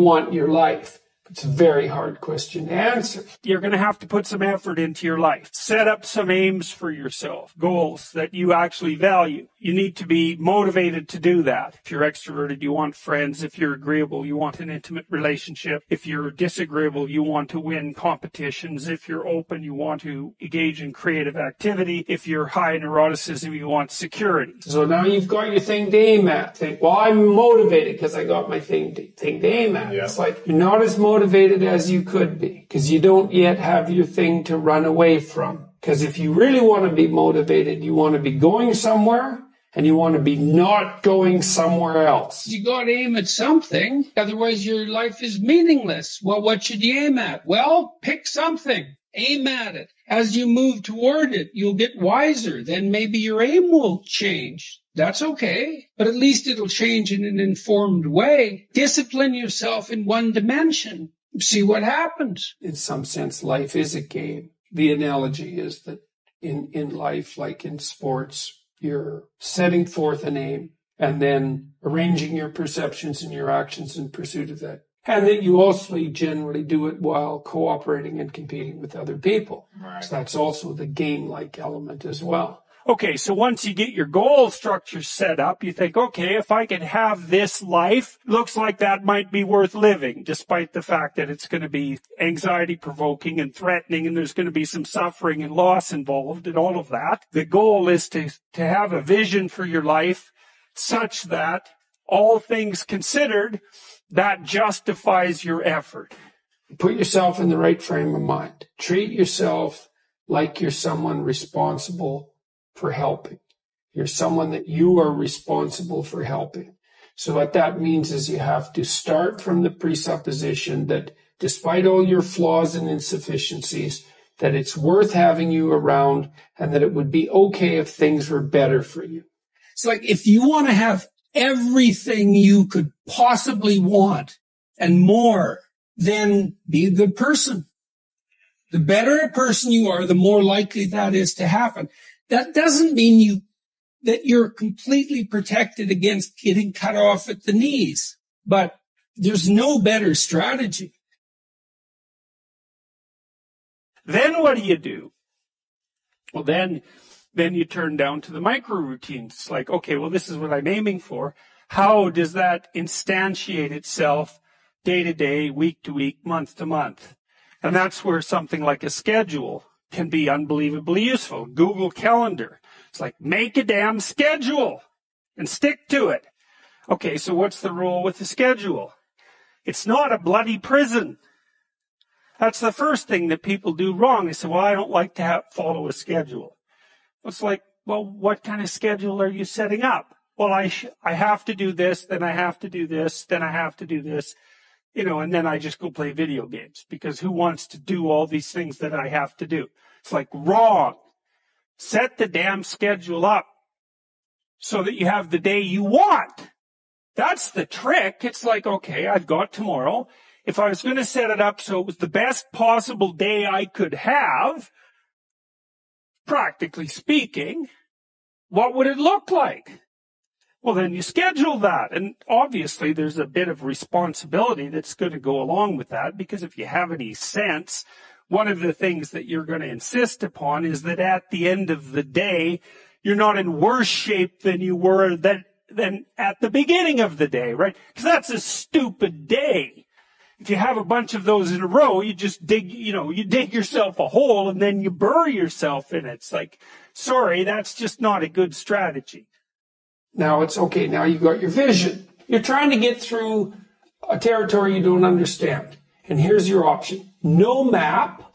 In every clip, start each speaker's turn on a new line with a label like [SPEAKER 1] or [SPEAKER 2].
[SPEAKER 1] want your life? It's a very hard question to answer.
[SPEAKER 2] You're going to have to put some effort into your life. Set up some aims for yourself, goals that you actually value. You need to be motivated to do that. If you're extroverted, you want friends. If you're agreeable, you want an intimate relationship. If you're disagreeable, you want to win competitions. If you're open, you want to engage in creative activity. If you're high in neuroticism, you want security.
[SPEAKER 1] So now you've got your thing to aim at. Think, well, I'm motivated because I got my thing to aim at. Yeah. It's like you're not as motivated as you could be because you don't yet have your thing to run away from. Because if you really want to be motivated, you want to be going somewhere and you want to be not going somewhere else.
[SPEAKER 3] You got to aim at something, otherwise your life is meaningless. Well, what should you aim at? Well, pick something. Aim at it. As you move toward it, you'll get wiser. Then maybe your aim will change. That's okay, but at least it'll change in an informed way. Discipline yourself in one dimension. See what happens.
[SPEAKER 1] In some sense, life is a game. The analogy is that in life, like in sports, you're setting forth an aim and then arranging your perceptions and your actions in pursuit of that. And that you also generally do it while cooperating and competing with other people. Right. So that's also the game-like element as well.
[SPEAKER 2] Okay, so once you get your goal structure set up, you think, okay, if I could have this life, looks like that might be worth living, despite the fact that it's going to be anxiety-provoking and threatening, and there's going to be some suffering and loss involved and all of that. The goal is to have a vision for your life such that, all things considered, that justifies your effort.
[SPEAKER 1] Put yourself in the right frame of mind. Treat yourself like you're someone responsible for helping. You're someone that you are responsible for helping. So what that means is you have to start from the presupposition that despite all your flaws and insufficiencies, that it's worth having you around and that it would be okay if things were better for you.
[SPEAKER 3] It's like if you want to have everything you could possibly want and more, then be a good person. The better a person you are, the more likely that is to happen. That doesn't mean that you're completely protected against getting cut off at the knees, but there's no better strategy.
[SPEAKER 2] Then what do? Well, then you turn down to the micro routines. It's like, okay, well, this is what I'm aiming for. How does that instantiate itself day to day, week to week, month to month? And that's where something like a schedule can be unbelievably useful. Google Calendar. It's like, make a damn schedule and stick to it. Okay, so what's the rule with the schedule? It's not a bloody prison. That's the first thing that people do wrong. They say, well, I don't like to follow a schedule. It's like, well, what kind of schedule are you setting up? Well, I have to do this, then I have to do this, then I have to do this. And then I just go play video games because who wants to do all these things that I have to do? It's like wrong. Set the damn schedule up so that you have the day you want. That's the trick. It's like, okay, I've got tomorrow. If I was going to set it up so it was the best possible day I could have, practically speaking, what would it look like? Well, then you schedule that. And obviously there's a bit of responsibility that's going to go along with that, because if you have any sense, one of the things that you're going to insist upon is that at the end of the day, you're not in worse shape than you were than at the beginning of the day, right? Because that's a stupid day. If you have a bunch of those in a row, you just dig yourself a hole and then you bury yourself in it. It's like, sorry, that's just not a good strategy.
[SPEAKER 1] Now it's okay. Now you got your vision. You're trying to get through a territory you don't understand. And here's your option. No map.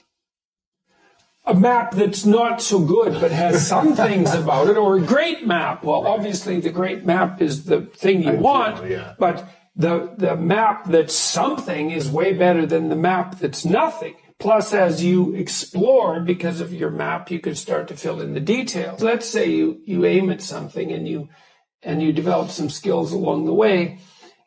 [SPEAKER 1] A map that's not so good but has some things about it, or a great map. Well, obviously the great map is the thing you want, but the map that's something is way better than the map that's nothing. Plus, as you explore, because of your map, you can start to fill in the details. Let's say you aim at something and you develop some skills along the way,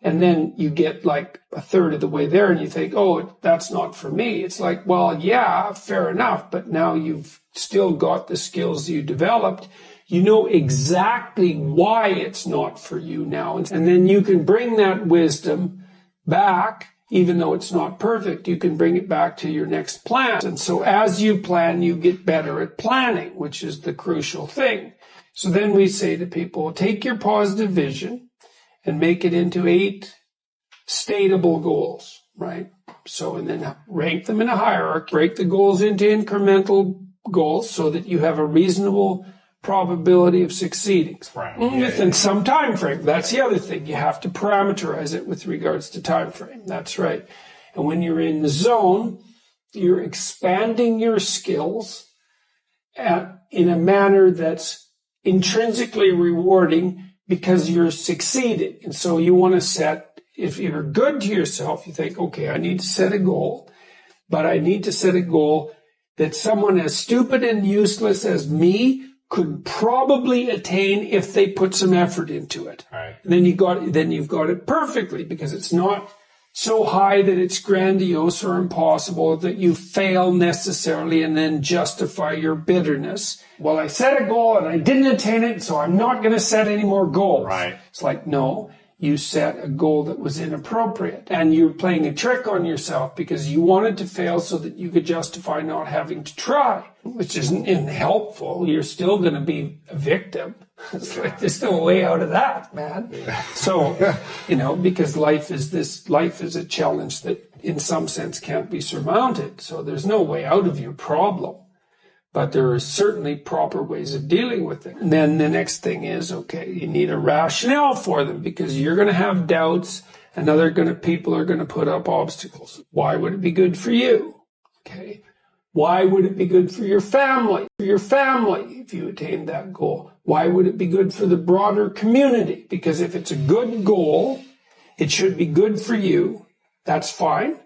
[SPEAKER 1] and then you get like a third of the way there and you think, oh, that's not for me. It's like, well, yeah, fair enough, but now you've still got the skills you developed. You know exactly why it's not for you now. And then you can bring that wisdom back even though it's not perfect, you can bring it back to your next plan. And so as you plan, you get better at planning, which is the crucial thing. So then we say to people, take your positive vision and make it into 8 stateable goals, right? So, and then rank them in a hierarchy, break the goals into incremental goals so that you have a reasonable probability of succeeding within some time frame. That's the other thing. You have to parameterize it with regards to time frame. That's right. And when you're in the zone, you're expanding your skills in a manner that's intrinsically rewarding because you're succeeding. And so you want to set, if you're good to yourself, you think, okay, I need to set a goal, but I need to set a goal that someone as stupid and useless as me could probably attain if they put some effort into it.
[SPEAKER 4] Right.
[SPEAKER 1] And then you've got it perfectly, because it's not so high that it's grandiose or impossible that you fail necessarily and then justify your bitterness. Well, I set a goal and I didn't attain it, so I'm not going to set any more goals.
[SPEAKER 4] Right.
[SPEAKER 1] It's like, no, you set a goal that was inappropriate, and you're playing a trick on yourself because you wanted to fail so that you could justify not having to try, which isn't helpful. You're still going to be a victim. It's like, there's no way out of that, man. So, because life is a challenge that in some sense can't be surmounted. So there's no way out of your problem. But there are certainly proper ways of dealing with it. And then the next thing is, okay, you need a rationale for them, because you're going to have doubts and people are going to put up obstacles. Why would it be good for you? Okay. Why would it be good for your family? For your family, if you attain that goal. Why would it be good for the broader community? Because if it's a good goal, it should be good for you. That's fine.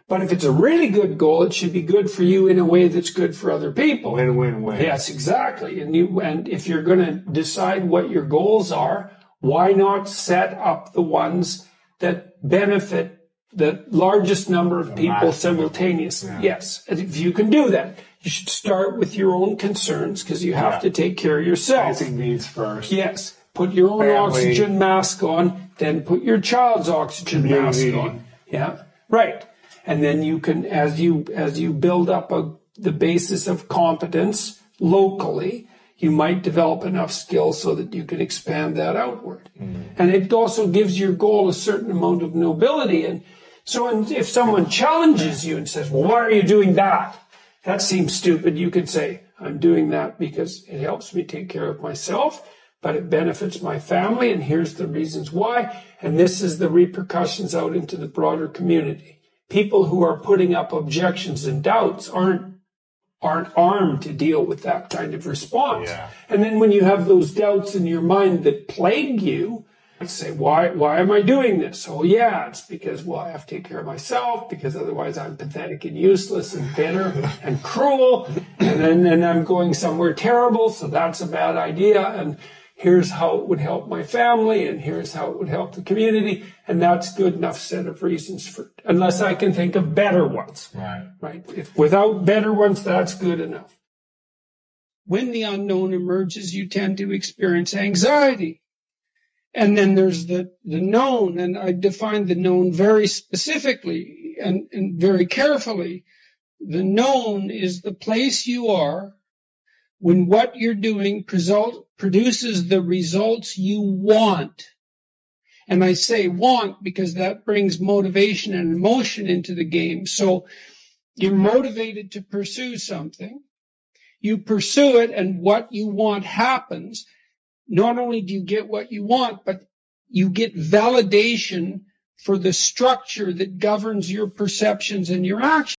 [SPEAKER 1] But if it's a really good goal, it should be good for you in a way that's good for other people.
[SPEAKER 4] Win-win-win.
[SPEAKER 1] Yes, exactly. And if you're going to decide what your goals are, why not set up the ones that benefit the largest number of people simultaneously? Yeah. Yes. And if you can do that, you should start with your own concerns, because you have to take care of yourself.
[SPEAKER 4] Basic needs first.
[SPEAKER 1] Yes. Put your own oxygen mask on, then put your child's oxygen mask on. Yeah. Right. And then you can, as you build up the basis of competence locally, you might develop enough skills so that you can expand that outward. And it also gives your goal a certain amount of nobility. And so if someone challenges you and says, well, why are you doing that? That seems stupid. You could say, I'm doing that because it helps me take care of myself, but it benefits my family, and here's the reasons why. And this is the repercussions out into the broader community. People who are putting up objections and doubts aren't armed to deal with that kind of response.
[SPEAKER 4] Yeah.
[SPEAKER 1] And then when you have those doubts in your mind that plague you, you say, why am I doing this? Oh yeah, it's because, well, I have to take care of myself, because otherwise I'm pathetic and useless and bitter and cruel, and then I'm going somewhere terrible, so that's a bad idea, and here's how it would help my family, and here's how it would help the community, and that's good enough set of reasons unless I can think of better ones. Right? If without better ones, that's good enough. When the unknown emerges, you tend to experience anxiety. And then there's the known, and I define the known very specifically and very carefully. The known is the place you are when what you're doing produces the results you want. And I say want because that brings motivation and emotion into the game. So you're motivated to pursue something. You pursue it, and what you want happens. Not only do you get what you want, but you get validation for the structure that governs your perceptions and your actions.